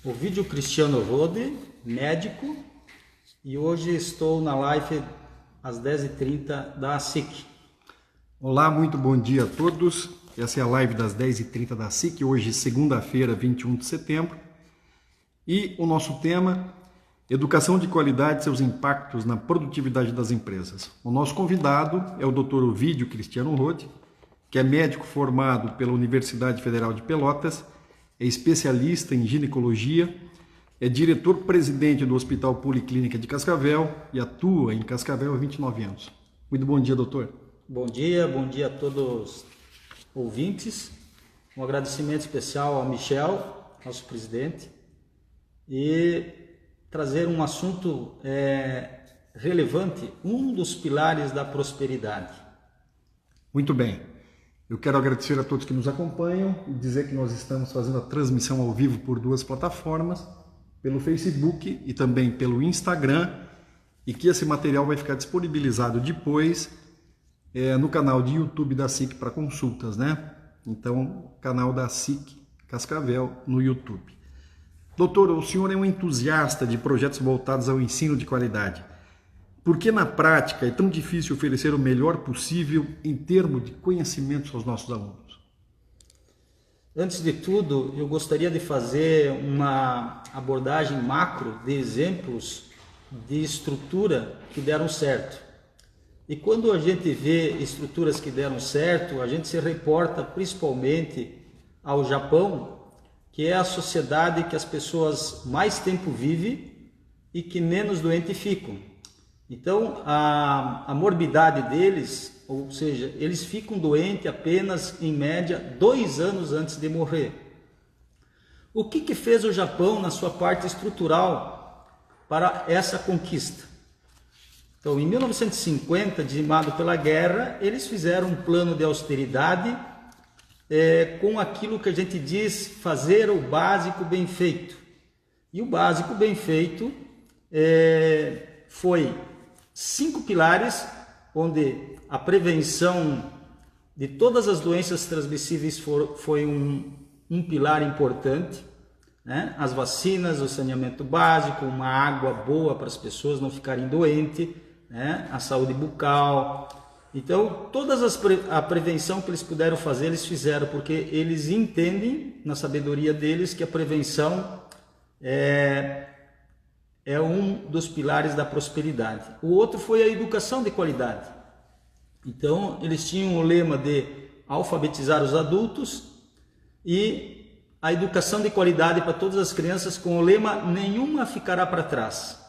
Ovidio Cristiano Rode, médico, e hoje estou na live às 10h30 da SIC. Olá, muito bom dia a todos. Essa é a live das 10h30 da SIC, hoje segunda-feira, 21 de setembro. E o nosso tema, educação de qualidade e seus impactos na produtividade das empresas. O nosso convidado é o Dr. Ovidio Cristiano Rode, que é médico formado pela Universidade Federal de Pelotas, é especialista em ginecologia, é diretor-presidente do Hospital Policlínica de Cascavel e atua em Cascavel há 29 anos. Muito bom dia, doutor. Bom dia a todos os ouvintes. Um agradecimento especial ao Michel, nosso presidente, e trazer um assunto relevante, um dos pilares da prosperidade. Muito bem. Eu quero agradecer a todos que nos acompanham e dizer que nós estamos fazendo a transmissão ao vivo por duas plataformas, pelo Facebook e também pelo Instagram, e que esse material vai ficar disponibilizado depois no canal de YouTube da SIC para consultas, né? Então, canal da SIC Cascavel no YouTube. Doutor, o senhor é um entusiasta de projetos voltados ao ensino de qualidade. Por que na prática é tão difícil oferecer o melhor possível em termos de conhecimentos aos nossos alunos? Antes de tudo, eu gostaria de fazer uma abordagem macro de exemplos de estrutura que deram certo. E quando a gente vê estruturas que deram certo, a gente se reporta principalmente ao Japão, que é a sociedade que as pessoas mais tempo vivem e que menos doentes ficam. Então, a morbidade deles, ou seja, eles ficam doentes apenas, em média, 2 anos antes de morrer. O que fez o Japão na sua parte estrutural para essa conquista? Então, em 1950, dizimado pela guerra, eles fizeram um plano de austeridade com aquilo que a gente diz fazer o básico bem feito. E o básico bem feito foi 5 pilares, onde a prevenção de todas as doenças transmissíveis foi um pilar importante, né? As vacinas, o saneamento básico, uma água boa para as pessoas não ficarem doentes, né? A saúde bucal. Então, a prevenção que eles puderam fazer, eles fizeram, porque eles entendem, na sabedoria deles, que a prevenção é um dos pilares da prosperidade. O outro foi a educação de qualidade. Então, eles tinham o lema de alfabetizar os adultos e a educação de qualidade para todas as crianças com o lema nenhuma ficará para trás.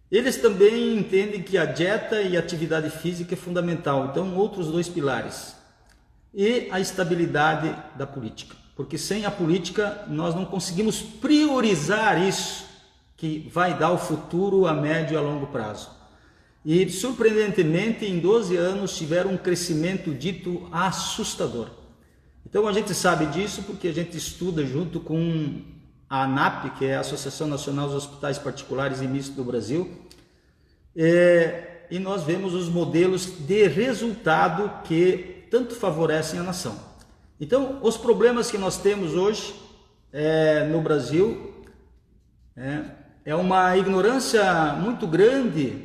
Eles também entendem que a dieta e a atividade física é fundamental. Então, outros 2 pilares. E a estabilidade da política. Porque sem a política, nós não conseguimos priorizar isso que vai dar o futuro a médio e a longo prazo. E, surpreendentemente, em 12 anos tiveram um crescimento dito assustador. Então, a gente sabe disso porque a gente estuda junto com a ANAP, que é a Associação Nacional dos Hospitais Particulares e Mistos do Brasil, e nós vemos os modelos de resultado que tanto favorecem a nação. Então, os problemas que nós temos hoje no Brasil é uma ignorância muito grande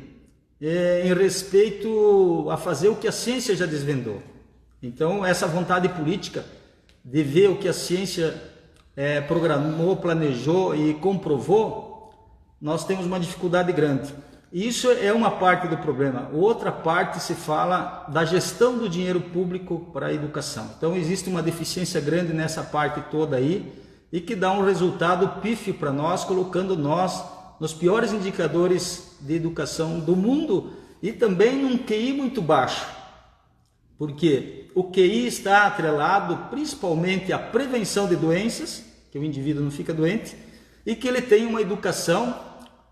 em respeito a fazer o que a ciência já desvendou. Então, essa vontade política de ver o que a ciência programou, planejou e comprovou, nós temos uma dificuldade grande. E isso é uma parte do problema. Outra parte se fala da gestão do dinheiro público para a educação. Então, existe uma deficiência grande nessa parte toda aí, e que dá um resultado pífio para nós, colocando nós nos piores indicadores de educação do mundo e também num QI muito baixo. Porque o QI está atrelado principalmente à prevenção de doenças, que o indivíduo não fica doente, e que ele tem uma educação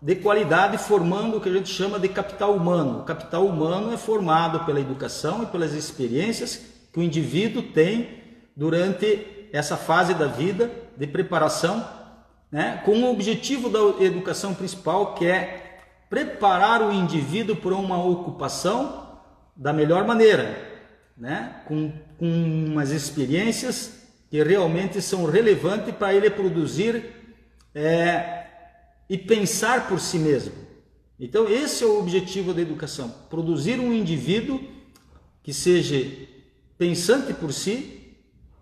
de qualidade formando o que a gente chama de capital humano. O capital humano é formado pela educação e pelas experiências que o indivíduo tem durante essa fase da vida de preparação, né, com o objetivo da educação principal, que é preparar o indivíduo para uma ocupação da melhor maneira, né, com umas experiências que realmente são relevantes para ele produzir e pensar por si mesmo. Então esse é o objetivo da educação, produzir um indivíduo que seja pensante por si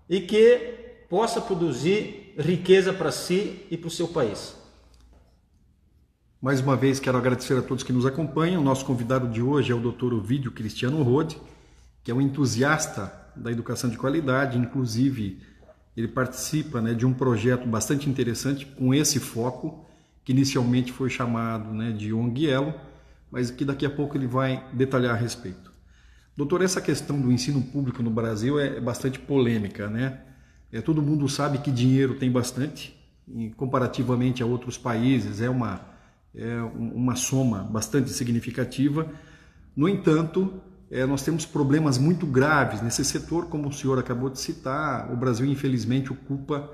e que possa produzir riqueza para si e para o seu país. Mais uma vez quero agradecer a todos que nos acompanham. O nosso convidado de hoje é o Dr. Ovidio Cristiano Rode, que é um entusiasta da educação de qualidade, inclusive ele participa, né, de um projeto bastante interessante com esse foco, que inicialmente foi chamado, né, de ONG Elo, mas que daqui a pouco ele vai detalhar a respeito. Doutor, essa questão do ensino público no Brasil é bastante polêmica, né? Todo mundo sabe que dinheiro tem bastante, e comparativamente a outros países é uma soma bastante significativa. No entanto, nós temos problemas muito graves nesse setor, como o senhor acabou de citar. O Brasil, infelizmente, ocupa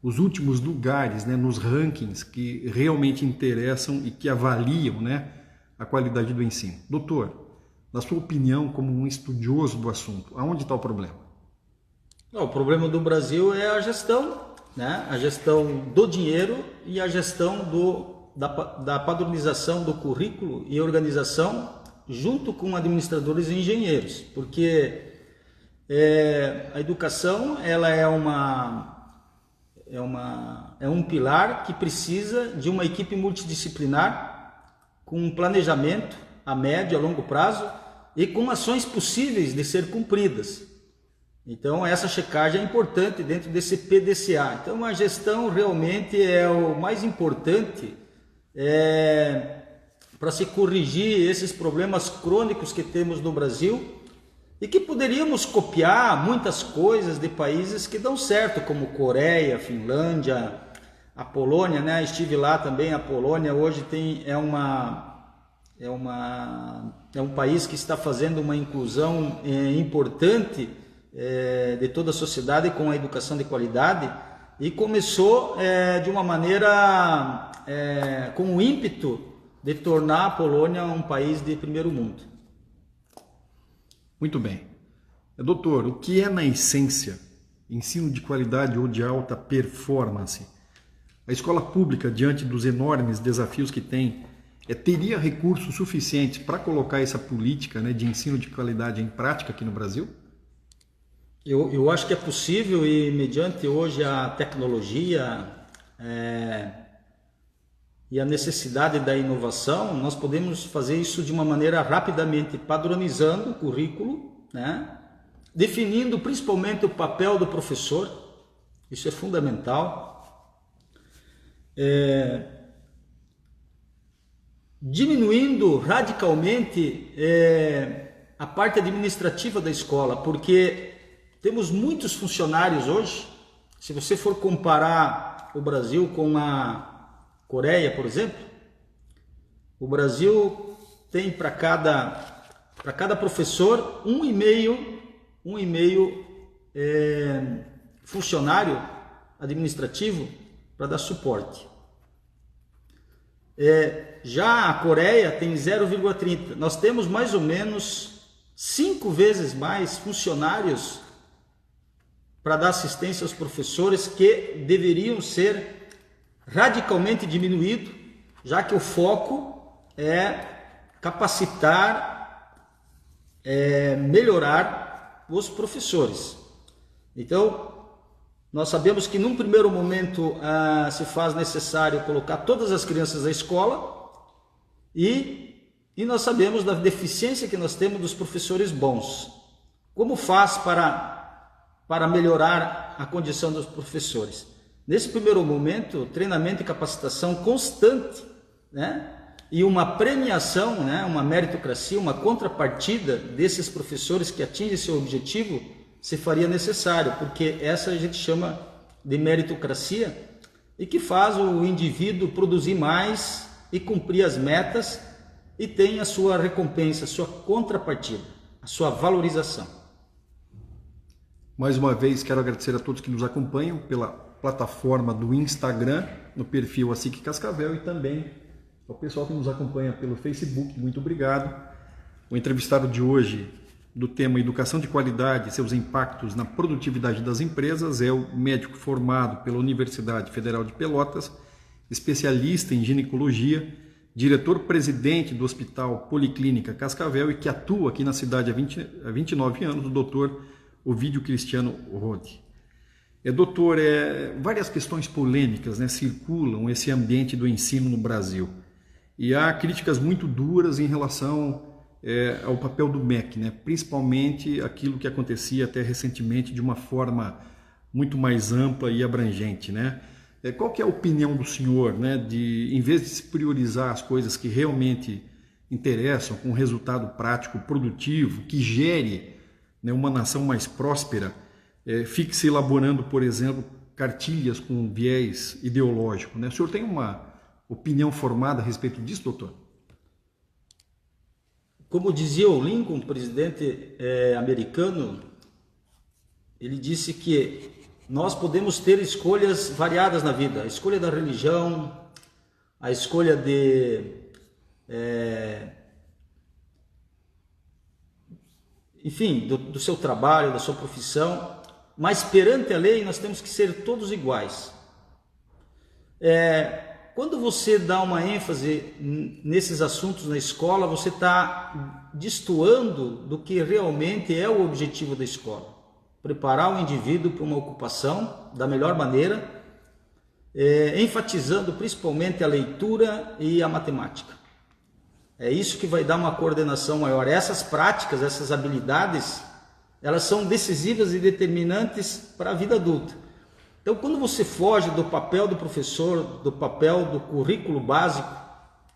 os últimos lugares, né, nos rankings que realmente interessam e que avaliam, né, a qualidade do ensino. Doutor, na sua opinião, como um estudioso do assunto, aonde está o problema? O problema do Brasil é a gestão, né? A gestão do dinheiro e a gestão da padronização do currículo e organização junto com administradores e engenheiros, porque a educação ela é um pilar que precisa de uma equipe multidisciplinar com um planejamento a médio e a longo prazo e com ações possíveis de ser cumpridas. Então essa checagem é importante dentro desse PDCA. Então a gestão realmente é o mais importante para se corrigir esses problemas crônicos que temos no Brasil e que poderíamos copiar muitas coisas de países que dão certo, como Coreia, Finlândia, a Polônia, né? Estive lá também. A Polônia hoje é um país que está fazendo uma inclusão importante de toda a sociedade com a educação de qualidade e começou de uma maneira com o ímpeto de tornar a Polônia um país de primeiro mundo. Muito bem. Doutor, o que é na essência ensino de qualidade ou de alta performance? A escola pública, diante dos enormes desafios que tem, teria recursos suficientes para colocar essa política, né, de ensino de qualidade em prática aqui no Brasil? Eu acho que é possível e mediante hoje a tecnologia e a necessidade da inovação, nós podemos fazer isso de uma maneira rapidamente, padronizando o currículo, né? Definindo principalmente o papel do professor, isso é fundamental, diminuindo radicalmente a parte administrativa da escola, porque temos muitos funcionários hoje. Se você for comparar o Brasil com a Coreia, por exemplo, o Brasil tem para cada professor um e meio funcionário administrativo para dar suporte. Já a Coreia tem 0,30. Nós temos mais ou menos 5 vezes mais funcionários para dar assistência aos professores, que deveriam ser radicalmente diminuído, já que o foco é capacitar, melhorar os professores. Então, nós sabemos que num primeiro momento se faz necessário colocar todas as crianças na escola e nós sabemos da deficiência que nós temos dos professores bons. Como faz para melhorar a condição dos professores? Nesse primeiro momento, treinamento e capacitação constante, né? E uma premiação, né? Uma meritocracia, uma contrapartida desses professores que atingem seu objetivo se faria necessário, porque essa a gente chama de meritocracia e que faz o indivíduo produzir mais e cumprir as metas e tem a sua recompensa, a sua contrapartida, a sua valorização. Mais uma vez, quero agradecer a todos que nos acompanham pela plataforma do Instagram, no perfil ASIC Cascavel, e também ao pessoal que nos acompanha pelo Facebook. Muito obrigado. O entrevistado de hoje, do tema Educação de Qualidade e seus impactos na produtividade das empresas, é o médico formado pela Universidade Federal de Pelotas especialista em ginecologia, diretor-presidente do Hospital Policlínica Cascavel e que atua aqui na cidade há 29 anos, o doutor Ovídio Cristiano Rode. Doutor, várias questões polêmicas, né, circulam esse ambiente do ensino no Brasil. E há críticas muito duras em relação ao papel do MEC, né, principalmente aquilo que acontecia até recentemente de uma forma muito mais ampla e abrangente, né? Qual que é a opinião do senhor, né, de, em vez de se priorizar as coisas que realmente interessam, com resultado prático, produtivo, que gere, né, uma nação mais próspera, fique se elaborando, por exemplo, cartilhas com viés ideológico, né? O senhor tem uma opinião formada a respeito disso, doutor? Como dizia o Lincoln, presidente americano, ele disse que nós podemos ter escolhas variadas na vida, a escolha da religião, a escolha enfim, do seu trabalho, da sua profissão, mas perante a lei nós temos que ser todos iguais. Quando você dá uma ênfase nesses assuntos na escola, você está destoando do que realmente é o objetivo da escola. Preparar o indivíduo para uma ocupação da melhor maneira, enfatizando principalmente a leitura e a matemática. É isso que vai dar uma coordenação maior. Essas práticas, essas habilidades, elas são decisivas e determinantes para a vida adulta. Então, quando você foge do papel do professor, do papel do currículo básico,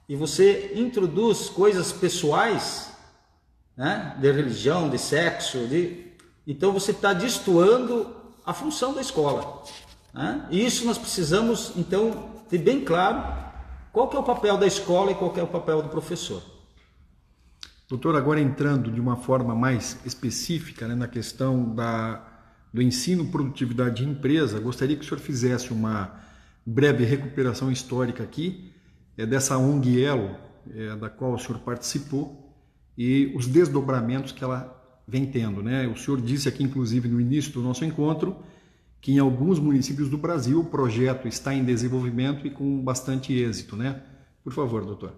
e você introduz coisas pessoais, né, de religião, de sexo, então você está destoando a função da escola, né? E isso nós precisamos, então, ter bem claro qual que é o papel da escola e qual que é o papel do professor. Doutor, agora entrando de uma forma mais específica, né, na questão do ensino produtividade de empresa, gostaria que o senhor fizesse uma breve recuperação histórica aqui, dessa ONG Elo, da qual o senhor participou, e os desdobramentos que ela vem tendo, né? O senhor disse aqui, inclusive, no início do nosso encontro, que em alguns municípios do Brasil o projeto está em desenvolvimento e com bastante êxito, né? Por favor, doutor.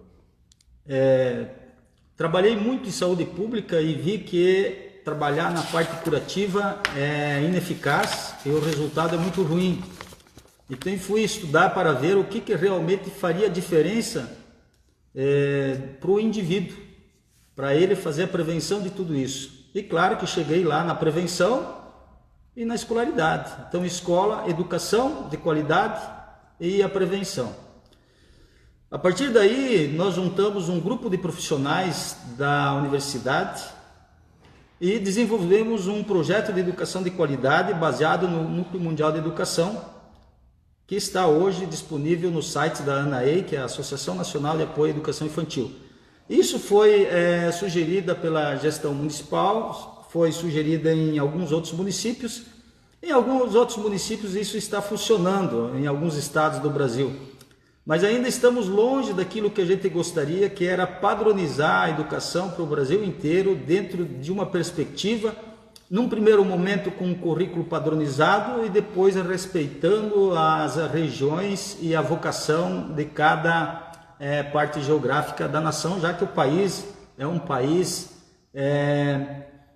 Trabalhei muito em saúde pública e vi que trabalhar na parte curativa é ineficaz e o resultado é muito ruim. Então fui estudar para ver o que realmente faria diferença para o indivíduo, para ele fazer a prevenção de tudo isso. E claro que cheguei lá na prevenção e na escolaridade. Então escola, educação de qualidade e a prevenção. A partir daí nós juntamos um grupo de profissionais da universidade e desenvolvemos um projeto de educação de qualidade baseado no Núcleo Mundial de Educação, que está hoje disponível no site da ANAEI, que é a Associação Nacional de Apoio à Educação Infantil. Isso foi sugerida pela gestão municipal, foi sugerida em alguns outros municípios. Em alguns outros municípios isso está funcionando, em alguns estados do Brasil. Mas ainda estamos longe daquilo que a gente gostaria, que era padronizar a educação para o Brasil inteiro dentro de uma perspectiva, num primeiro momento com um currículo padronizado e depois respeitando as regiões e a vocação de cada parte geográfica da nação, já que o país é um país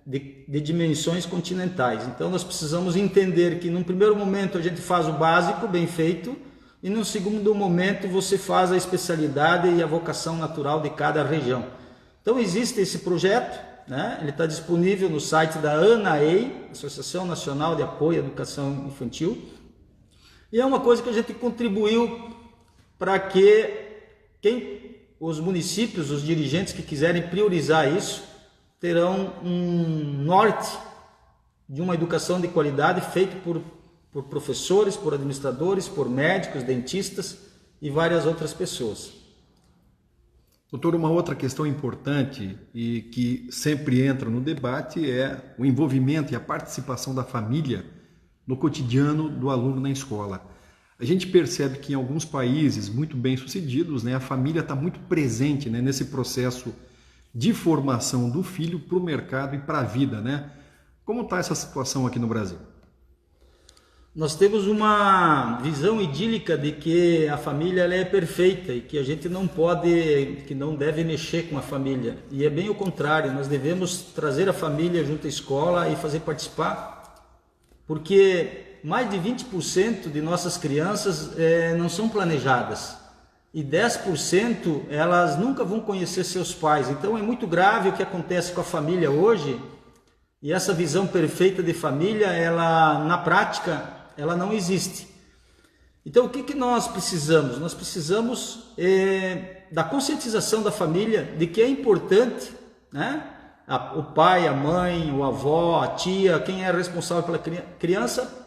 de dimensões continentais. Então nós precisamos entender que num primeiro momento a gente faz o básico bem feito e num segundo momento você faz a especialidade e a vocação natural de cada região. Então existe esse projeto, né? Ele está disponível no site da ANAEI, Associação Nacional de Apoio à Educação Infantil, e é uma coisa que a gente contribuiu para que os municípios, os dirigentes que quiserem priorizar isso, terão um norte de uma educação de qualidade feito por professores, por administradores, por médicos, dentistas e várias outras pessoas. Doutor, uma outra questão importante e que sempre entra no debate é o envolvimento e a participação da família no cotidiano do aluno na escola. A gente percebe que em alguns países muito bem-sucedidos, né, a família está muito presente, né, nesse processo de formação do filho para o mercado e para a vida, né? Como está essa situação aqui no Brasil? nós temos uma visão idílica de que a família ela é perfeita e que a gente não pode, que não deve mexer com a família. E é bem o contrário, nós devemos trazer a família junto à escola e fazer participar, porque mais de 20% de nossas crianças não são planejadas e 10% elas nunca vão conhecer seus pais. Então é muito grave o que acontece com a família hoje, e essa visão perfeita de família, ela na prática, ela não existe. Então o que nós precisamos? Nós precisamos da conscientização da família de que é importante, né? O pai, a mãe, o avó, a tia, quem é responsável pela criança,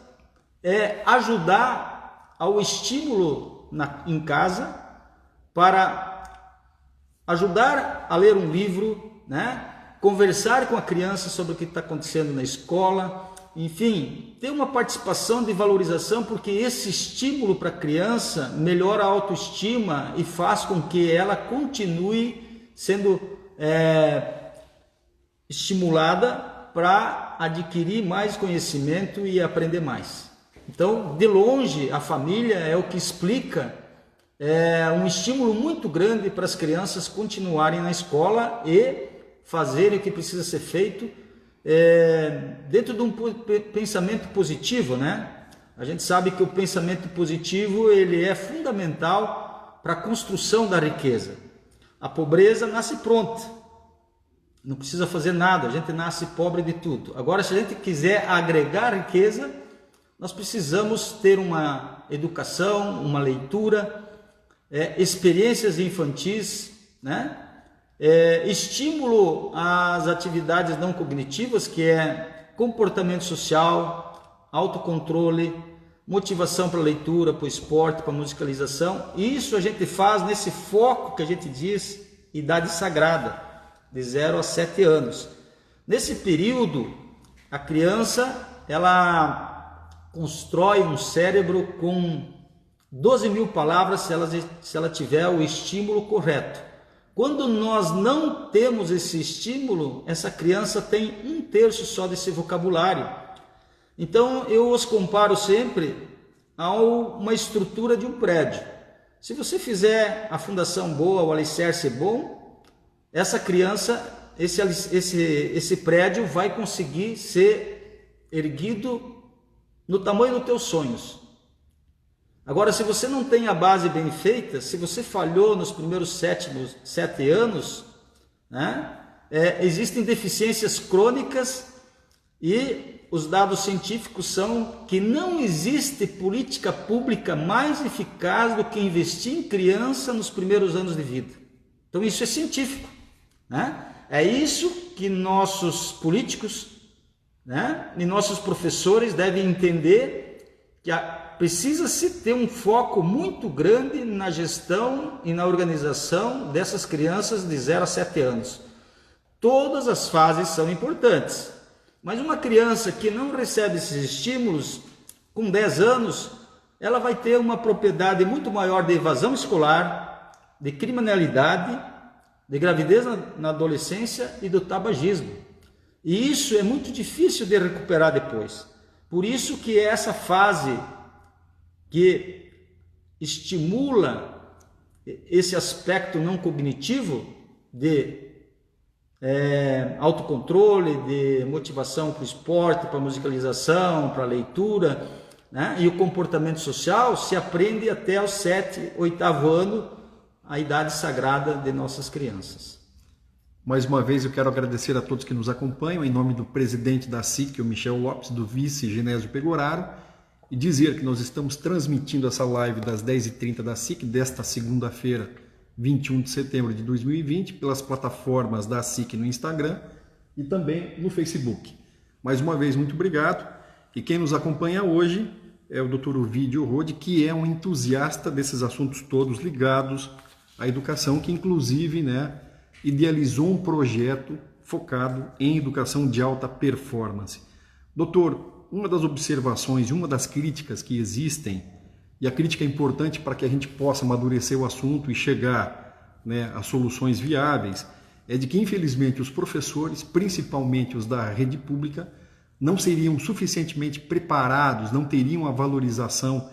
ajudar ao estímulo em casa, para ajudar a ler um livro, né? Conversar com a criança sobre o que está acontecendo na escola, enfim, ter uma participação de valorização, porque esse estímulo para a criança melhora a autoestima e faz com que ela continue sendo estimulada para adquirir mais conhecimento e aprender mais. Então, de longe, a família é o que explica um estímulo muito grande para as crianças continuarem na escola e fazerem o que precisa ser feito dentro de um pensamento positivo, né? A gente sabe que o pensamento positivo ele é fundamental para a construção da riqueza. A pobreza nasce pronta, não precisa fazer nada, a gente nasce pobre de tudo. Agora, se a gente quiser agregar riqueza, nós precisamos ter uma educação, uma leitura, experiências infantis, né? Estímulo às atividades não cognitivas, que é comportamento social, autocontrole, motivação para a leitura, para o esporte, para a musicalização. Isso a gente faz nesse foco que a gente diz idade sagrada, de 0 a 7 anos. Nesse período, a criança ela constrói um cérebro com 12.000 palavras se ela tiver o estímulo correto. Quando nós não temos esse estímulo, essa criança tem 1/3 só desse vocabulário. Então eu os comparo sempre a uma estrutura de um prédio. Se você fizer a fundação boa, o alicerce bom, essa criança, esse prédio vai conseguir ser erguido no tamanho dos teus sonhos. Agora, se você não tem a base bem feita, se você falhou nos primeiros 7 anos, né, existem deficiências crônicas e os dados científicos são que não existe política pública mais eficaz do que investir em criança nos primeiros anos de vida. Então isso é científico, né? É isso que nossos políticos, né, e nossos professores devem entender, que precisa-se ter um foco muito grande na gestão e na organização dessas crianças de 0 a 7 anos. Todas as fases são importantes, mas uma criança que não recebe esses estímulos, com 10 anos, ela vai ter uma propriedade muito maior de evasão escolar, de criminalidade, de gravidez na adolescência e do tabagismo. E isso é muito difícil de recuperar depois. Por isso que essa fase que estimula esse aspecto não cognitivo de autocontrole, de motivação para o esporte, para a musicalização, para a leitura, né? E o comportamento social se aprende até os 7, 8º ano, a idade sagrada de nossas crianças. Mais uma vez eu quero agradecer a todos que nos acompanham, em nome do presidente da SIC, o Michel Lopes, do vice Genésio Pegoraro, e dizer que nós estamos transmitindo essa live das 10h30 da SIC, desta segunda-feira, 21 de setembro de 2020, pelas plataformas da SIC no Instagram e também no Facebook. Mais uma vez, muito obrigado. E quem nos acompanha hoje é o Dr. Ovidio Rode, que é um entusiasta desses assuntos todos ligados à educação, que inclusive, né, idealizou um projeto focado em educação de alta performance. Doutor, uma das observações, uma das críticas que existem, e a crítica é importante para que a gente possa amadurecer o assunto e chegar, né, a soluções viáveis, é de que, infelizmente, os professores, principalmente os da rede pública, não seriam suficientemente preparados, não teriam a valorização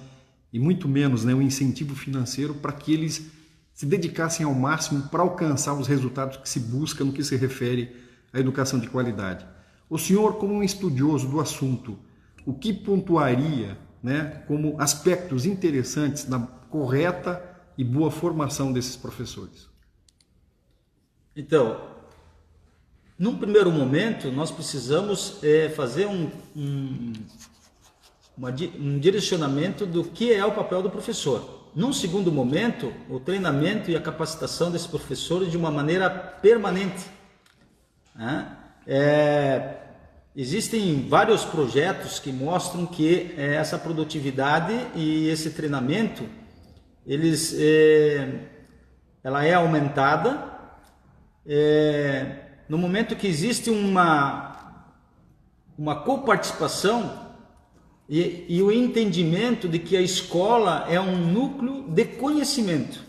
e muito menos, né, o incentivo financeiro para que eles se dedicassem ao máximo para alcançar os resultados que se busca no que se refere à educação de qualidade. O senhor, como um estudioso do assunto, o que pontuaria, né, como aspectos interessantes na correta e boa formação desses professores? Então, num primeiro momento, nós precisamos fazer um direcionamento do que é o papel do professor. Num segundo momento, o treinamento e a capacitação desses professores de uma maneira permanente, né? Existem vários projetos que mostram que essa produtividade e esse treinamento, ela é aumentada no momento que existe uma coparticipação e o entendimento de que a escola é um núcleo de conhecimento.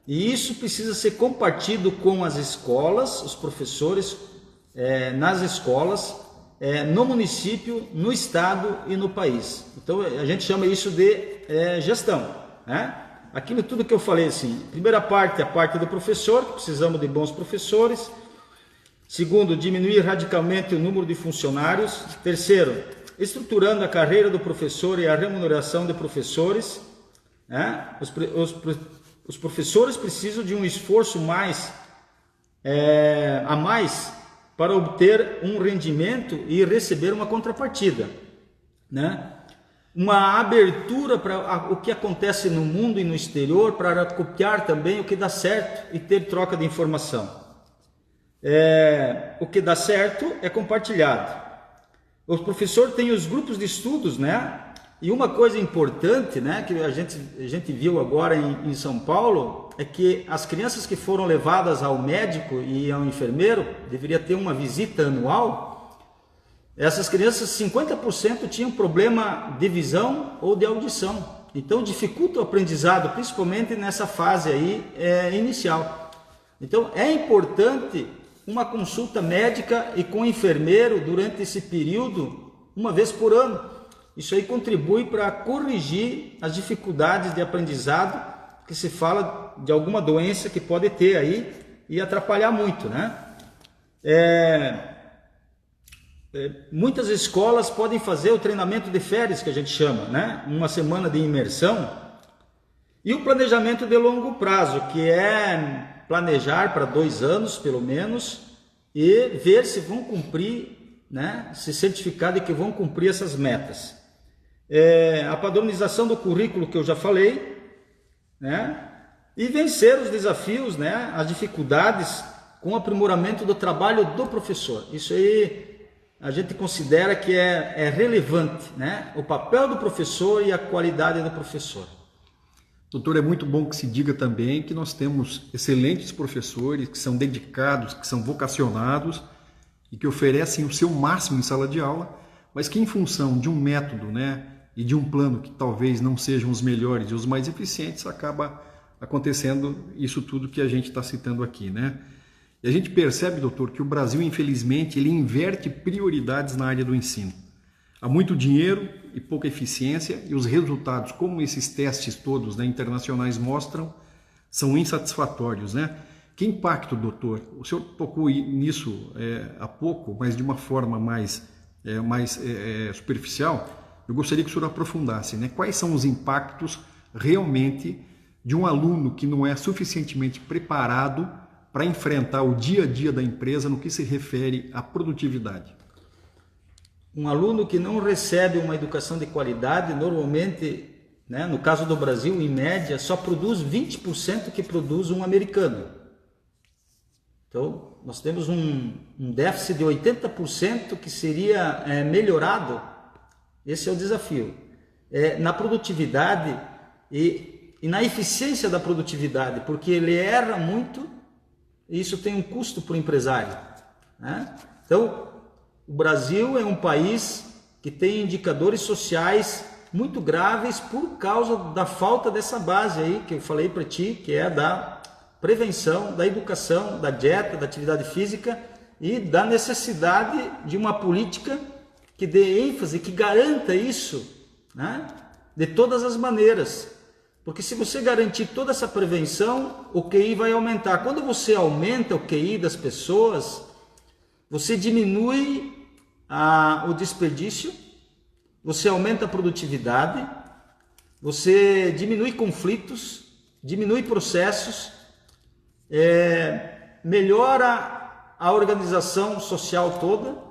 E isso precisa ser compartido com as escolas, os professores nas escolas, no município, no estado e no país. Então a gente chama isso de gestão, né? Aquilo tudo que eu falei assim, primeira parte, a parte do professor, que precisamos de bons professores. Segundo, diminuir radicalmente o número de funcionários. Terceiro, estruturando a carreira do professor e a remuneração de professores, né? Os professores precisam de um esforço a mais para obter um rendimento e receber uma contrapartida, né? Uma abertura para o que acontece no mundo e no exterior, para copiar também o que dá certo e ter troca de informação. O que dá certo é compartilhado. O professor tem os grupos de estudos, né? E uma coisa importante, né, que a gente viu agora em São Paulo, é que as crianças que foram levadas ao médico e ao enfermeiro, deveria ter uma visita anual. Essas crianças, 50% tinham problema de visão ou de audição. Então dificulta o aprendizado, principalmente nessa fase aí inicial. Então é importante uma consulta médica e com o enfermeiro durante esse período, uma vez por ano. Isso aí contribui para corrigir as dificuldades de aprendizado que se fala de alguma doença que pode ter aí e atrapalhar muito, né? Muitas escolas podem fazer o treinamento de férias, que a gente chama, né? Uma semana de imersão. E o planejamento de longo prazo, que é planejar para 2 anos, pelo menos, e ver se vão cumprir, né? Se certificar de que vão cumprir essas metas. A padronização do currículo, que eu já falei, né? E vencer os desafios, né? As dificuldades com o aprimoramento do trabalho do professor. Isso aí a gente considera que é relevante, né? O papel do professor e a qualidade do professor. Doutor, é muito bom que se diga também que nós temos excelentes professores que são dedicados, que são vocacionados e que oferecem o seu máximo em sala de aula, mas que em função de um método, né, e de um plano que talvez não sejam os melhores e os mais eficientes, acaba acontecendo isso tudo que a gente está citando aqui, né? E a gente percebe, doutor, que o Brasil, infelizmente, ele inverte prioridades na área do ensino. Há muito dinheiro e pouca eficiência, e os resultados, como esses testes todos, né, internacionais mostram, são insatisfatórios, né? Que impacto, doutor? O senhor tocou nisso há pouco, mas de uma forma mais superficial. Eu gostaria que o senhor aprofundasse, né? Quais são os impactos realmente de um aluno que não é suficientemente preparado para enfrentar o dia a dia da empresa no que se refere à produtividade? Um aluno que não recebe uma educação de qualidade, normalmente, né, no caso do Brasil, em média, só produz 20% que produz um americano. Então, nós temos um déficit de 80% que seria melhorado. Esse é o desafio. Na produtividade e na eficiência da produtividade, porque ele erra muito e isso tem um custo para o empresário, né? Então, o Brasil é um país que tem indicadores sociais muito graves por causa da falta dessa base aí que eu falei para ti, que é da prevenção, da educação, da dieta, da atividade física e da necessidade de uma política que dê ênfase, que garanta isso, né? De todas as maneiras. Porque se você garantir toda essa prevenção, o QI vai aumentar. Quando você aumenta o QI das pessoas, você diminui o desperdício, você aumenta a produtividade, você diminui conflitos, diminui processos, melhora a organização social toda,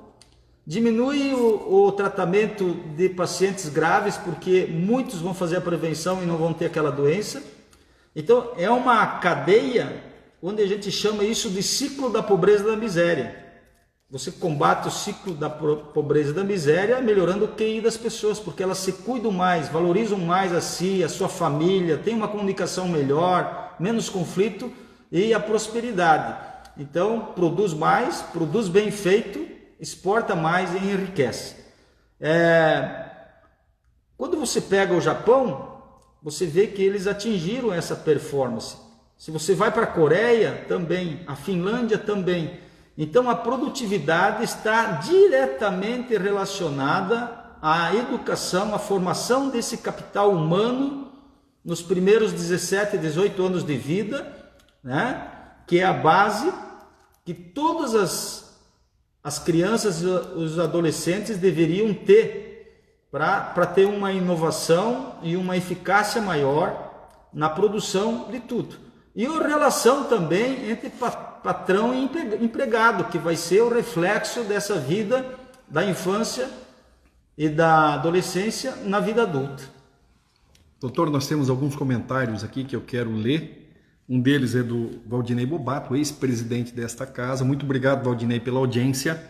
diminui o tratamento de pacientes graves, porque muitos vão fazer a prevenção e não vão ter aquela doença. Então, é uma cadeia onde a gente chama isso de ciclo da pobreza e da miséria. Você combate o ciclo da pobreza e da miséria melhorando o QI das pessoas, porque elas se cuidam mais, valorizam mais a si, a sua família, têm uma comunicação melhor, menos conflito e a prosperidade. Então, produz mais, produz bem feito, exporta mais e enriquece. Quando você pega o Japão, você vê que eles atingiram essa performance. Se você vai para a Coreia, também, a Finlândia também. Então, a produtividade está diretamente relacionada à educação, à formação desse capital humano nos primeiros 17, 18 anos de vida, né? Que é a base que todas as crianças e os adolescentes deveriam ter para ter uma inovação e uma eficácia maior na produção de tudo. E a relação também entre patrão e empregado, que vai ser o reflexo dessa vida da infância e da adolescência na vida adulta. Doutor, nós temos alguns comentários aqui que eu quero ler. Um deles é do Valdinei Bobato, ex-presidente desta casa. Muito obrigado, Valdinei, pela audiência.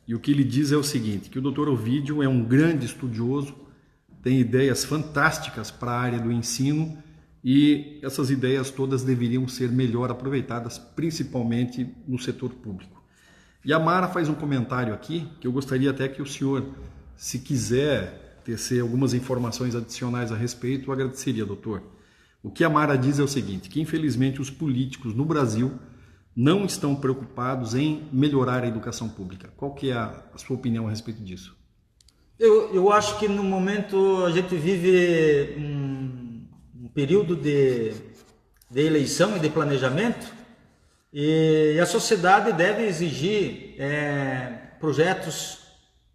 E o que ele diz é o seguinte, que o doutor Ovídio é um grande estudioso, tem ideias fantásticas para a área do ensino e essas ideias todas deveriam ser melhor aproveitadas, principalmente no setor público. E a Mara faz um comentário aqui, que eu gostaria até que o senhor, se quiser tecer algumas informações adicionais a respeito, eu agradeceria, doutor. O que a Mara diz é o seguinte, que infelizmente os políticos no Brasil não estão preocupados em melhorar a educação pública. Qual que é a sua opinião a respeito disso? Eu acho que no momento a gente vive um período de eleição e de planejamento e a sociedade deve exigir projetos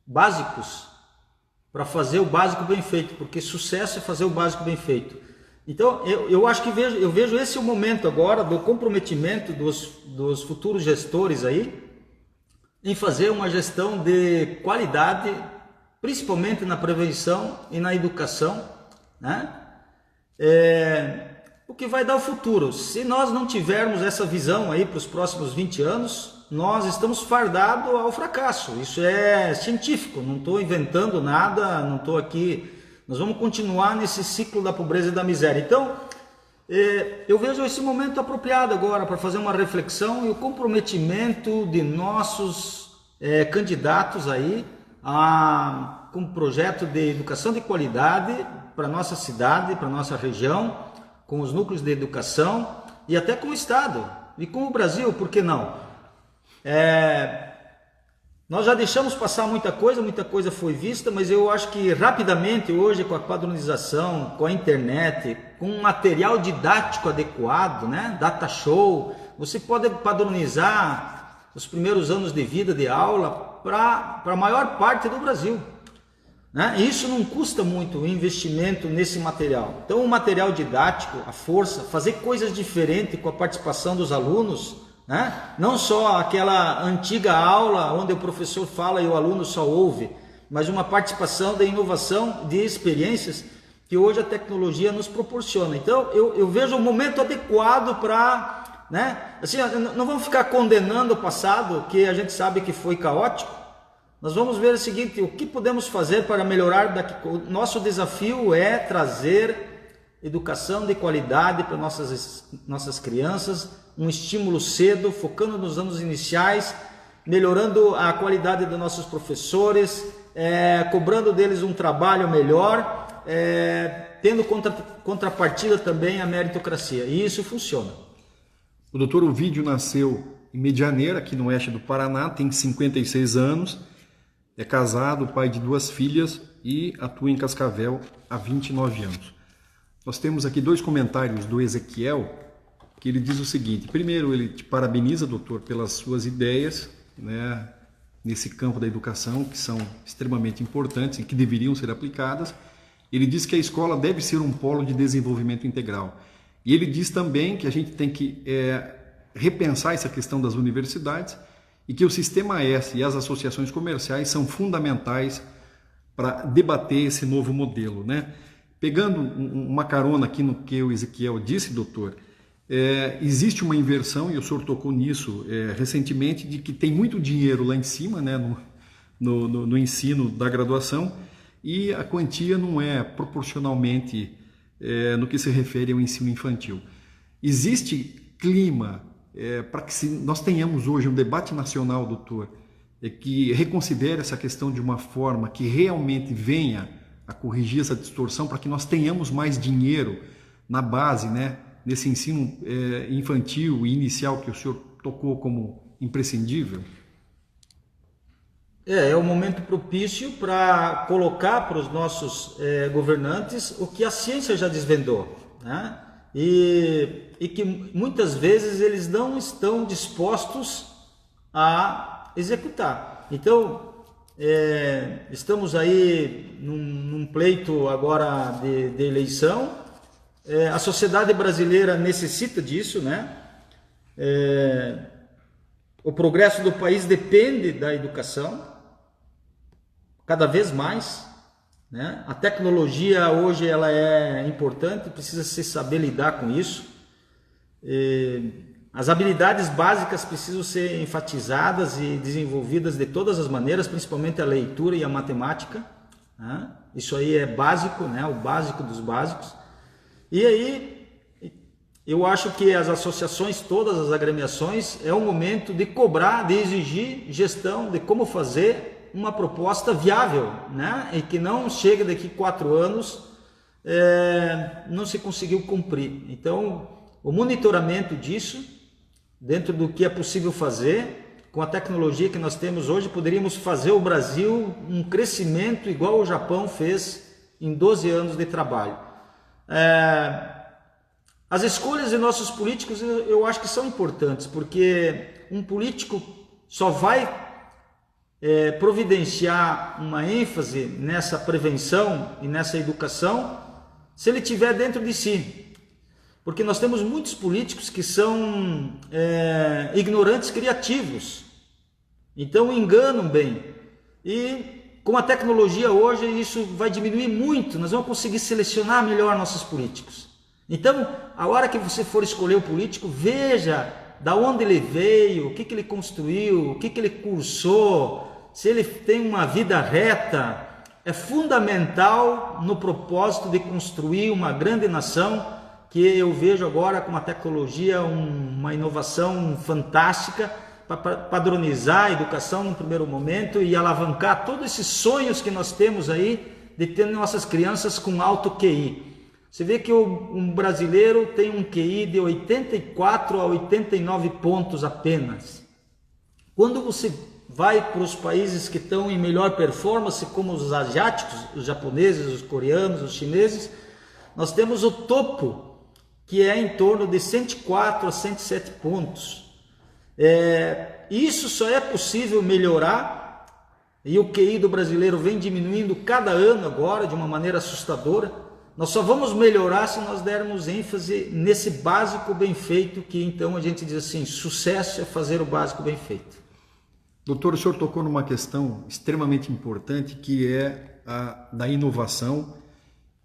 básicos para fazer o básico bem feito, porque sucesso é fazer o básico bem feito. Então, eu acho que eu vejo esse o momento agora do comprometimento dos futuros gestores aí em fazer uma gestão de qualidade, principalmente na prevenção e na educação, né? O que vai dar o futuro. Se nós não tivermos essa visão aí para os próximos 20 anos, nós estamos fadados ao fracasso. Isso é científico, não estou inventando nada, não estou aqui. Nós vamos continuar nesse ciclo da pobreza e da miséria. Então, eu vejo esse momento apropriado agora para fazer uma reflexão e o comprometimento de nossos candidatos aí com um projeto de educação de qualidade para a nossa cidade, para a nossa região, com os núcleos de educação e até com o Estado e com o Brasil, por que não? Nós já deixamos passar muita coisa foi vista, mas eu acho que rapidamente hoje com a padronização, com a internet, com um material didático adequado, né? Data show, você pode padronizar os primeiros anos de vida de aula para a maior parte do Brasil. Né? E isso não custa muito o investimento nesse material. Então o material didático, a força, fazer coisas diferentes com a participação dos alunos, né? Não só aquela antiga aula onde o professor fala e o aluno só ouve, mas uma participação da inovação de experiências que hoje a tecnologia nos proporciona. Então eu vejo o momento adequado para, né? Assim, não vamos ficar condenando o passado, que a gente sabe que foi caótico. Nós vamos ver o seguinte, o que podemos fazer para melhorar daqui. O nosso desafio é trazer educação de qualidade para nossas crianças, um estímulo cedo, focando nos anos iniciais, melhorando a qualidade dos nossos professores, cobrando deles um trabalho melhor, tendo contrapartida também a meritocracia. E isso funciona. O doutor Ovídio nasceu em Medianeira, aqui no oeste do Paraná, tem 56 anos. é casado, pai de 2 filhas e atua em Cascavel há 29 anos. Nós temos aqui 2 comentários do Ezequiel, que ele diz o seguinte: primeiro, ele te parabeniza, doutor, pelas suas ideias, né, nesse campo da educação, que são extremamente importantes e que deveriam ser aplicadas. Ele diz que a escola deve ser um polo de desenvolvimento integral. E ele diz também que a gente tem que repensar essa questão das universidades e que o Sistema S e as associações comerciais são fundamentais para debater esse novo modelo, né? Pegando uma carona aqui no que o Ezequiel disse, doutor, existe uma inversão, e o senhor tocou nisso recentemente, de que tem muito dinheiro lá em cima, né, no ensino da graduação, e a quantia não é proporcionalmente no que se refere ao ensino infantil. Existe clima para que nós tenhamos hoje um debate nacional, doutor, que reconsidere essa questão de uma forma que realmente venha a corrigir essa distorção, para que nós tenhamos mais dinheiro na base, né, nesse ensino infantil e inicial que o senhor tocou como imprescindível? É o momento propício para colocar para os nossos governantes o que a ciência já desvendou, né? E que muitas vezes eles não estão dispostos a executar. Então, estamos aí num pleito agora de eleição. A sociedade brasileira necessita disso, né? O progresso do país depende da educação, cada vez mais, né? A tecnologia hoje ela é importante, precisa se saber lidar com isso. As habilidades básicas precisam ser enfatizadas e desenvolvidas de todas as maneiras, principalmente a leitura e a matemática, né? Isso aí é básico, né? O básico dos básicos. E aí, eu acho que as associações, todas as agremiações, é o momento de cobrar, de exigir gestão, de como fazer uma proposta viável, né? E que não chegue daqui 4 anos, não se conseguiu cumprir. Então, o monitoramento disso, dentro do que é possível fazer, com a tecnologia que nós temos hoje, poderíamos fazer o Brasil um crescimento igual o Japão fez em 12 anos de trabalho. As escolhas de nossos políticos eu acho que são importantes, porque um político só vai providenciar uma ênfase nessa prevenção e nessa educação se ele tiver dentro de si, porque nós temos muitos políticos que são ignorantes criativos, então enganam bem, e com a tecnologia hoje isso vai diminuir muito, nós vamos conseguir selecionar melhor nossos políticos. Então, a hora que você for escolher o político, veja da onde ele veio, o que ele construiu, o que ele cursou, se ele tem uma vida reta. É fundamental no propósito de construir uma grande nação, que eu vejo agora com a tecnologia uma inovação fantástica, para padronizar a educação no primeiro momento e alavancar todos esses sonhos que nós temos aí de ter nossas crianças com alto QI. Você vê que um brasileiro tem um QI de 84 a 89 pontos apenas. Quando você vai para os países que estão em melhor performance, como os asiáticos, os japoneses, os coreanos, os chineses, nós temos o topo, que é em torno de 104 a 107 pontos. Isso só é possível melhorar, e o QI do brasileiro vem diminuindo cada ano agora de uma maneira assustadora. Nós só vamos melhorar se nós dermos ênfase nesse básico bem feito, que então a gente diz assim, sucesso é fazer o básico bem feito. Doutor, o senhor tocou numa questão extremamente importante, que é a da inovação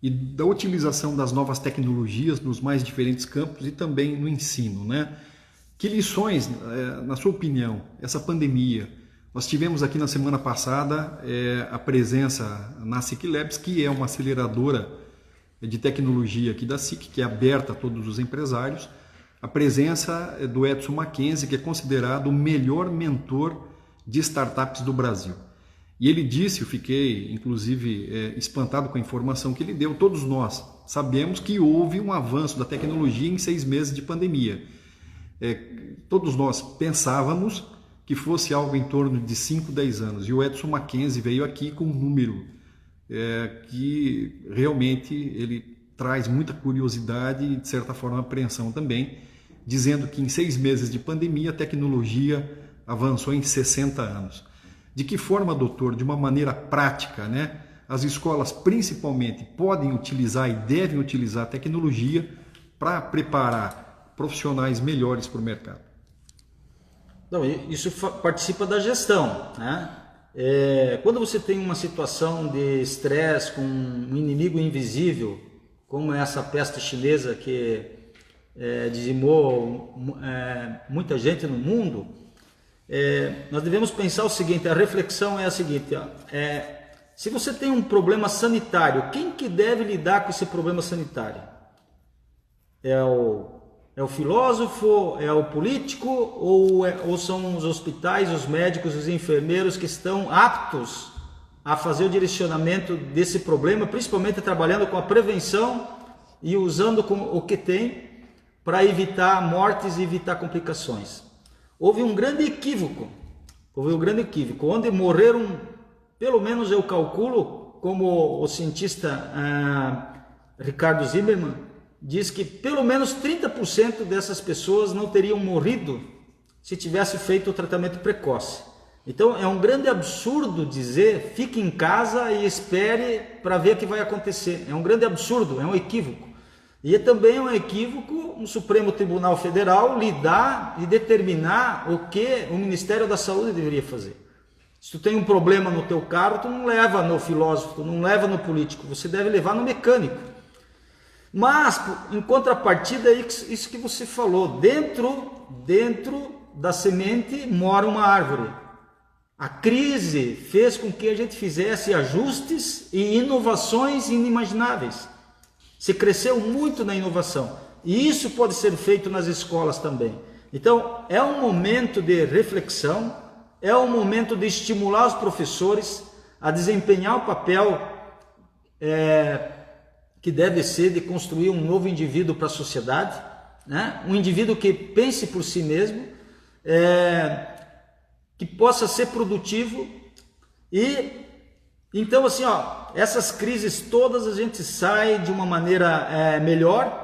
e da utilização das novas tecnologias nos mais diferentes campos e também no ensino, né? Que lições, na sua opinião, essa pandemia? Nós tivemos aqui na semana passada a presença na SIC Labs, que é uma aceleradora de tecnologia aqui da SIC, que é aberta a todos os empresários, a presença do Edson Mackenzie, que é considerado o melhor mentor de startups do Brasil. E ele disse, eu fiquei inclusive espantado com a informação que ele deu, todos nós sabemos que houve um avanço da tecnologia em 6 meses de pandemia. Todos nós pensávamos que fosse algo em torno de 5, 10 anos. E o Edson Mackenzie veio aqui com um número que realmente ele traz muita curiosidade e, de certa forma, apreensão também, dizendo que em 6 meses de pandemia a tecnologia avançou em 60 anos. De que forma, doutor, de uma maneira prática, né, as escolas principalmente podem utilizar e devem utilizar a tecnologia para preparar profissionais melhores para o mercado? Então, isso participa da gestão, né? Quando você tem uma situação de estresse com um inimigo invisível, como essa peste chinesa que dizimou muita gente no mundo, nós devemos pensar o seguinte: a reflexão é a seguinte: se você tem um problema sanitário, quem que deve lidar com esse problema sanitário? É o filósofo, é o político, ou são os hospitais, os médicos, os enfermeiros que estão aptos a fazer o direcionamento desse problema, principalmente trabalhando com a prevenção e usando o que tem para evitar mortes e evitar complicações? Houve um grande equívoco, onde morreram, pelo menos eu calculo, como o cientista Ricardo Zimmermann diz, que pelo menos 30% dessas pessoas não teriam morrido se tivesse feito o tratamento precoce. Então é um grande absurdo dizer fique em casa e espere para ver o que vai acontecer. É um grande absurdo, é um equívoco. E também é um equívoco o Supremo Tribunal Federal lidar e determinar o que o Ministério da Saúde deveria fazer. Se tu tem um problema no teu carro, tu não leva no filósofo, tu não leva no político, você deve levar no mecânico. Mas, em contrapartida, é isso que você falou, dentro da semente mora uma árvore. A crise fez com que a gente fizesse ajustes e inovações inimagináveis. Se cresceu muito na inovação. E isso pode ser feito nas escolas também. Então, é um momento de reflexão, é um momento de estimular os professores a desempenhar o papel que deve ser de construir um novo indivíduo para a sociedade, né? Um indivíduo que pense por si mesmo, que possa ser produtivo. E então, assim, essas crises todas a gente sai de uma maneira melhor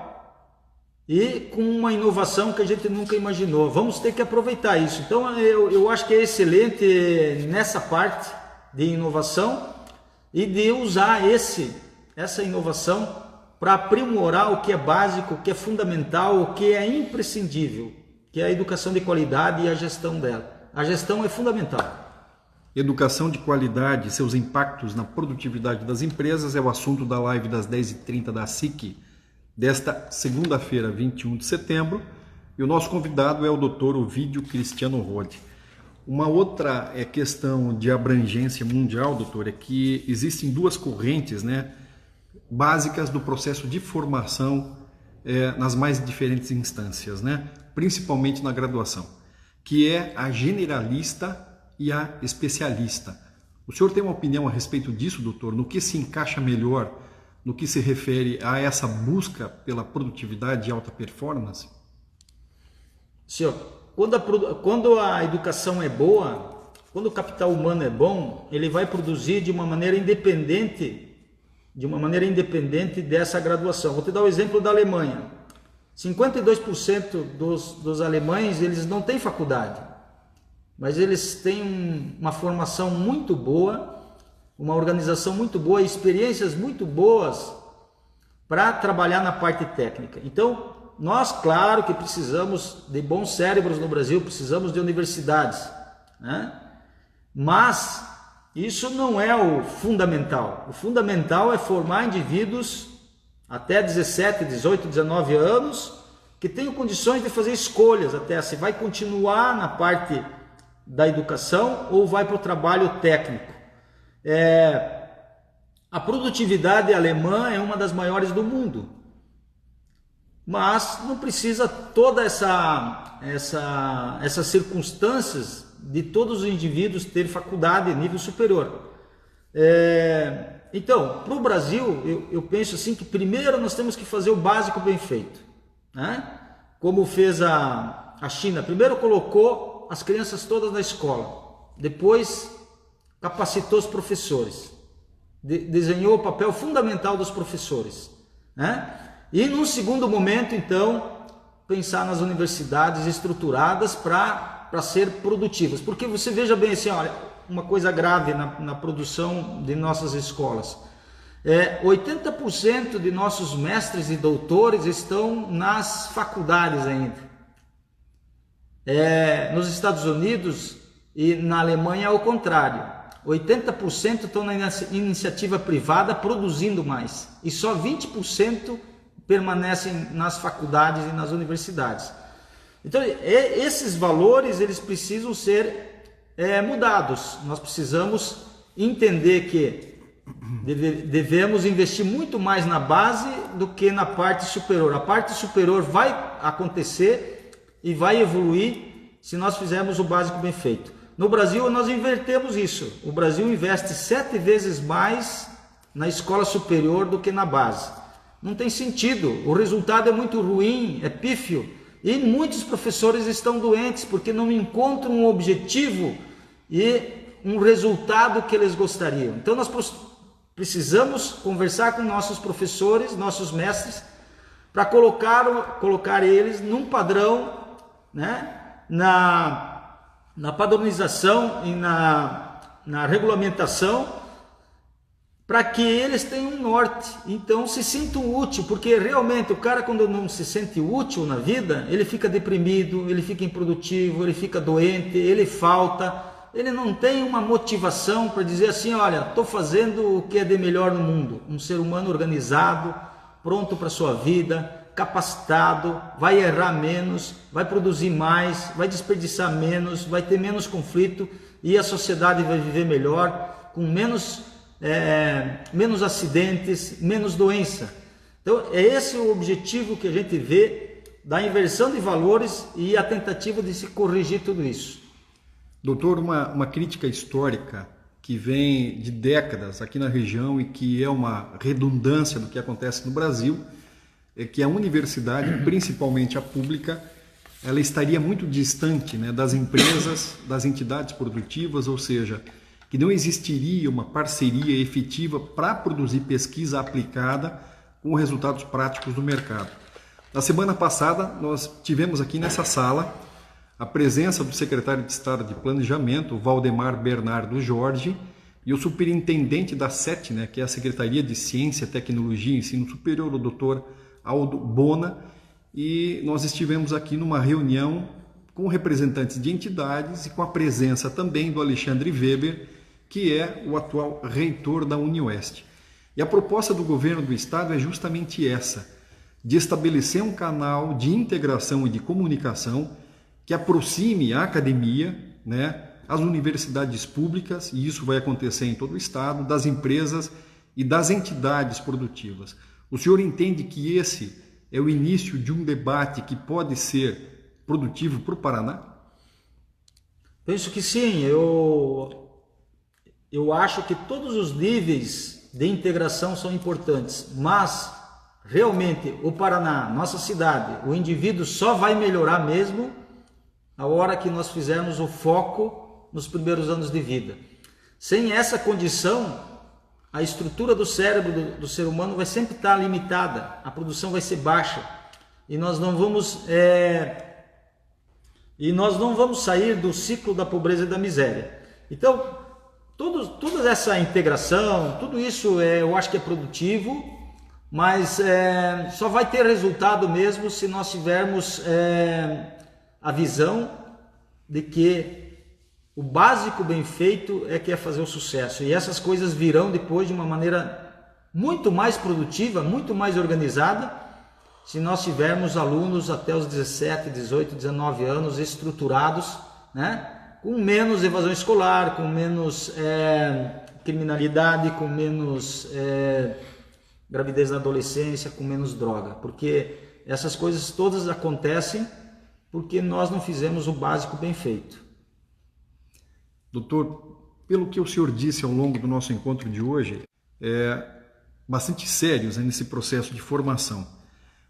e com uma inovação que a gente nunca imaginou. Vamos ter que aproveitar isso. Então eu acho que é excelente nessa parte de inovação e de usar essa inovação para aprimorar o que é básico, o que é fundamental, o que é imprescindível, que é a educação de qualidade e a gestão dela. A gestão é fundamental. Educação de qualidade e seus impactos na produtividade das empresas é o assunto da live das 10h30 da SIC, desta segunda-feira, 21 de setembro. E o nosso convidado é o Dr. Ovidio Cristiano Rode. Uma outra questão de abrangência mundial, doutor, é que existem duas correntes, né, básicas do processo de formação nas mais diferentes instâncias, né, principalmente na graduação, que é a generalista e a especialista. O senhor tem uma opinião a respeito disso, doutor? No que se encaixa melhor, no que se refere a essa busca pela produtividade e alta performance? Senhor, quando a educação é boa, quando o capital humano é bom, ele vai produzir de uma maneira independente dessa graduação. Vou te dar o exemplo da Alemanha. 52% dos alemães, eles não têm faculdade, mas eles têm uma formação muito boa, uma organização muito boa, experiências muito boas para trabalhar na parte técnica. Então, nós, claro que precisamos de bons cérebros no Brasil, precisamos de universidades, né? Mas isso não é o fundamental. O fundamental é formar indivíduos até 17, 18, 19 anos que tenham condições de fazer escolhas, até se vai continuar na parte da educação ou vai para o trabalho técnico. A produtividade alemã é uma das maiores do mundo, mas não precisa toda essas circunstâncias de todos os indivíduos ter faculdade nível superior. Então, para o Brasil, eu penso assim que primeiro nós temos que fazer o básico bem feito, né? Como fez a China. Primeiro colocou as crianças todas na escola, depois capacitou os professores, desenhou o papel fundamental dos professores, né? E num segundo momento, então, pensar nas universidades estruturadas para ser produtivas, porque você veja bem assim, olha, uma coisa grave na produção de nossas escolas, 80% de nossos mestres e doutores estão nas faculdades ainda. Nos Estados Unidos e na Alemanha é o contrário, 80% estão na iniciativa privada produzindo mais e só 20% permanecem nas faculdades e nas universidades. Então esses valores eles precisam ser mudados. Nós precisamos entender que devemos investir muito mais na base do que na parte superior. A parte superior vai acontecer e vai evoluir se nós fizermos o básico bem feito. No Brasil nós invertemos isso. O Brasil investe 7 vezes mais na escola superior do que na base. Não tem sentido, o resultado é muito ruim, é pífio. E muitos professores estão doentes porque não encontram um objetivo e um resultado que eles gostariam. Então nós precisamos conversar com nossos professores, nossos mestres, para colocar eles num padrão, né? Na padronização e na regulamentação, para que eles tenham um norte, então se sintam úteis, porque realmente o cara, quando não se sente útil na vida, ele fica deprimido, ele fica improdutivo, ele fica doente, ele falta, ele não tem uma motivação para dizer assim, olha, estou fazendo o que é de melhor no mundo, um ser humano organizado, pronto para a sua vida, capacitado, vai errar menos, vai produzir mais, vai desperdiçar menos, vai ter menos conflito e a sociedade vai viver melhor, com menos acidentes, menos doença. Então é esse o objetivo que a gente vê da inversão de valores e a tentativa de se corrigir tudo isso. Doutor, uma crítica histórica que vem de décadas aqui na região e que é uma redundância do que acontece no Brasil é que a universidade, principalmente a pública, ela estaria muito distante, né, das empresas, das entidades produtivas, ou seja, que não existiria uma parceria efetiva para produzir pesquisa aplicada com resultados práticos do mercado. Na semana passada, nós tivemos aqui nessa sala a presença do secretário de Estado de Planejamento, Valdemar Bernardo Jorge, e o superintendente da SET, né, que é a Secretaria de Ciência, Tecnologia e Ensino Superior, o Dr. Aldo Bona, e nós estivemos aqui numa reunião com representantes de entidades e com a presença também do Alexandre Weber, que é o atual reitor da UniOeste. E a proposta do governo do estado é justamente essa, de estabelecer um canal de integração e de comunicação que aproxime a academia, né, as universidades públicas, e isso vai acontecer em todo o estado, das empresas e das entidades produtivas. O senhor entende que esse é o início de um debate que pode ser produtivo para o Paraná? Penso que sim. Eu acho que todos os níveis de integração são importantes, mas realmente o Paraná, nossa cidade, o indivíduo só vai melhorar mesmo a hora que nós fizermos o foco nos primeiros anos de vida. Sem essa condição, a estrutura do cérebro do ser humano vai sempre estar limitada, a produção vai ser baixa e nós não vamos sair do ciclo da pobreza e da miséria. Então, toda essa integração, tudo isso eu acho que é produtivo, mas só vai ter resultado mesmo se nós tivermos a visão de que o básico bem feito é que é fazer o sucesso. E essas coisas virão depois de uma maneira muito mais produtiva, muito mais organizada, se nós tivermos alunos até os 17, 18, 19 anos estruturados, né? Com menos evasão escolar, com menos criminalidade, com menos gravidez na adolescência, com menos droga. Porque essas coisas todas acontecem porque nós não fizemos o básico bem feito. Doutor, pelo que o senhor disse ao longo do nosso encontro de hoje, bastante sérios nesse processo de formação.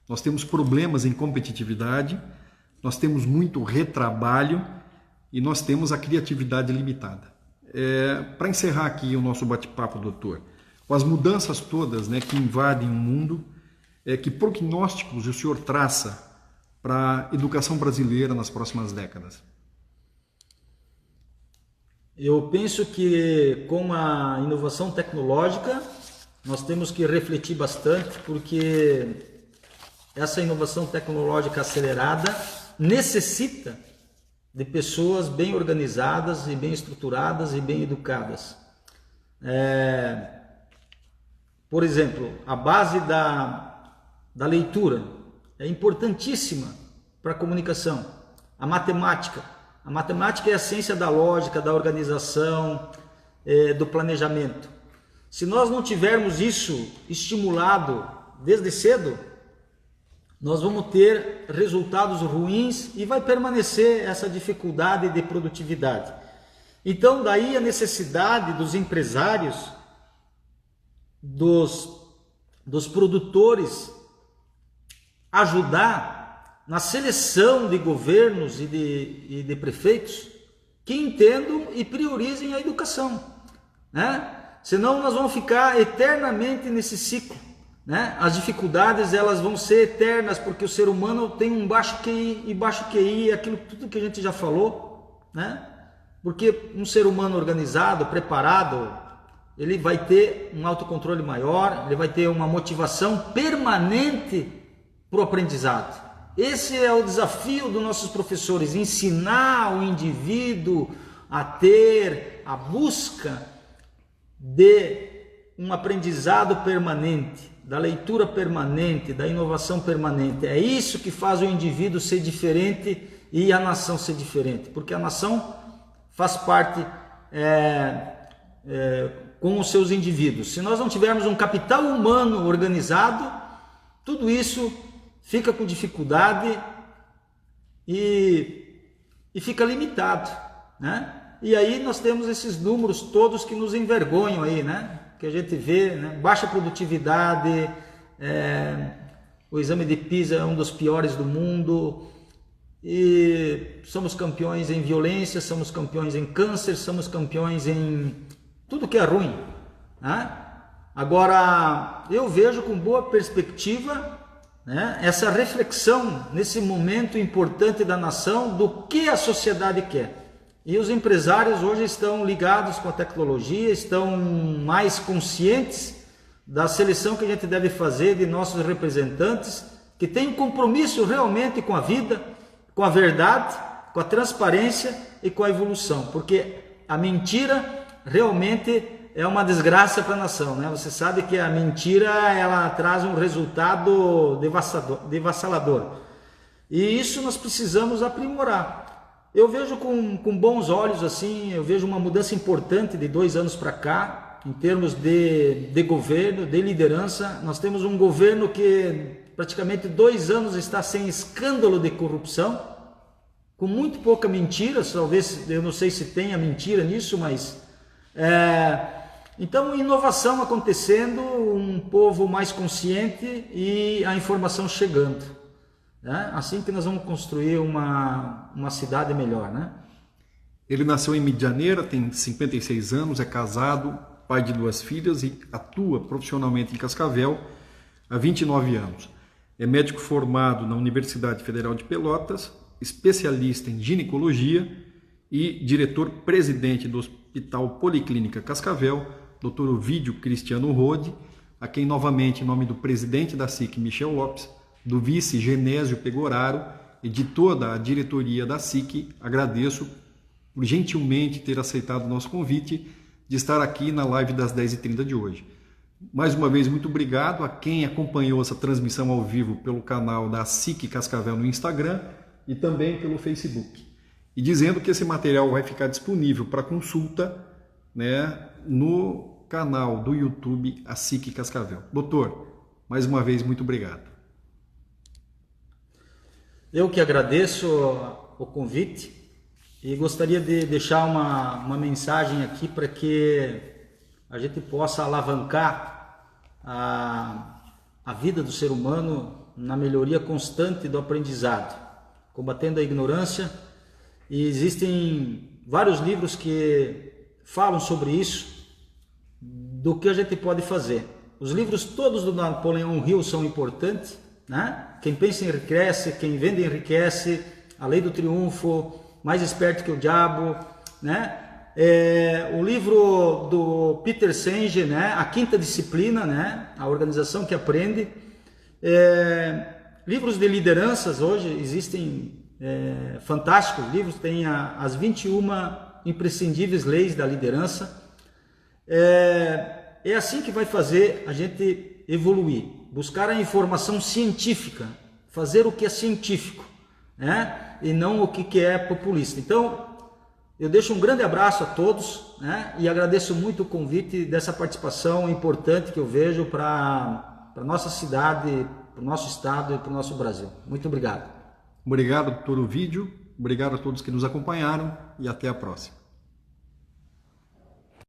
Nós temos problemas em competitividade, nós temos muito retrabalho e nós temos a criatividade limitada. Para encerrar aqui o nosso bate-papo, doutor, com as mudanças todas, né, que invadem o mundo, que prognósticos o senhor traça para a educação brasileira nas próximas décadas? Eu penso que com a inovação tecnológica nós temos que refletir bastante, porque essa inovação tecnológica acelerada necessita de pessoas bem organizadas e bem estruturadas e bem educadas. Por exemplo, a base da leitura é importantíssima para a comunicação. A matemática é a ciência da lógica, da organização, do planejamento. Se nós não tivermos isso estimulado desde cedo, nós vamos ter resultados ruins e vai permanecer essa dificuldade de produtividade. Então, daí a necessidade dos empresários, dos produtores, ajudar na seleção de governos e de prefeitos que entendam e priorizem a educação, né? Senão nós vamos ficar eternamente nesse ciclo, né? As dificuldades elas vão ser eternas, porque o ser humano tem um baixo QI, e baixo QI é aquilo tudo que a gente já falou, né? Porque um ser humano organizado, preparado, ele vai ter um autocontrole maior, ele vai ter uma motivação permanente para o aprendizado. Esse é o desafio dos nossos professores, ensinar o indivíduo a ter a busca de um aprendizado permanente, da leitura permanente, da inovação permanente. É isso que faz o indivíduo ser diferente e a nação ser diferente, porque a nação faz parte com os seus indivíduos. Se nós não tivermos um capital humano organizado, tudo isso fica com dificuldade e fica limitado, né? E aí nós temos esses números todos que nos envergonham aí, né? Que a gente vê, né? Baixa produtividade, o exame de PISA é um dos piores do mundo, e somos campeões em violência, somos campeões em câncer, somos campeões em tudo que é ruim, né? Agora, eu vejo com boa perspectiva, né, essa reflexão nesse momento importante da nação do que a sociedade quer. E os empresários hoje estão ligados com a tecnologia, estão mais conscientes da seleção que a gente deve fazer de nossos representantes, que têm um compromisso realmente com a vida, com a verdade, com a transparência e com a evolução, porque a mentira realmente é uma desgraça para a nação, né? Você sabe que a mentira ela traz um resultado devassalador, e isso nós precisamos aprimorar. Eu vejo com bons olhos assim, eu vejo uma mudança importante de 2 anos para cá, em termos de governo, de liderança. Nós temos um governo que praticamente 2 anos está sem escândalo de corrupção, com muito pouca mentira, talvez, eu não sei se tenha mentira nisso, mas... Então, inovação acontecendo, um povo mais consciente e a informação chegando. Assim que nós vamos construir uma cidade melhor, né? Ele nasceu em Medianeira, tem 56 anos, é casado, pai de 2 filhas e atua profissionalmente em Cascavel há 29 anos. É médico formado na Universidade Federal de Pelotas, especialista em ginecologia e diretor-presidente do Hospital Policlínica Cascavel, Dr. Ovídio Cristiano Rode, a quem novamente, em nome do presidente da SIC, Michel Lopes, do vice Genésio Pegoraro e de toda a diretoria da SIC, agradeço por gentilmente ter aceitado o nosso convite de estar aqui na live das 10h30 de hoje. Mais uma vez, muito obrigado a quem acompanhou essa transmissão ao vivo pelo canal da SIC Cascavel no Instagram e também pelo Facebook. E dizendo que esse material vai ficar disponível para consulta, né, no canal do YouTube a SIC Cascavel. Doutor, mais uma vez, muito obrigado. Eu que agradeço o convite e gostaria de deixar uma mensagem aqui para que a gente possa alavancar a vida do ser humano na melhoria constante do aprendizado, combatendo a ignorância E existem vários livros que falam sobre isso, do que a gente pode fazer. Os livros todos do Napoleão Hill são importantes, né? Quem pensa enriquece, quem vende enriquece, A Lei do Triunfo, Mais Esperto que o Diabo, né? O livro do Peter Senge, né? A Quinta Disciplina, né? A Organização que Aprende. Livros de lideranças hoje existem fantásticos livros, tem as 21 imprescindíveis leis da liderança. É assim que vai fazer a gente evoluir, buscar a informação científica, fazer o que é científico, né? E não o que é populista. Então, eu deixo um grande abraço a todos, né? E agradeço muito o convite dessa participação importante que eu vejo para a nossa cidade, para o nosso estado e para o nosso Brasil. Muito obrigado. Obrigado por todo o vídeo, obrigado a todos que nos acompanharam e até a próxima.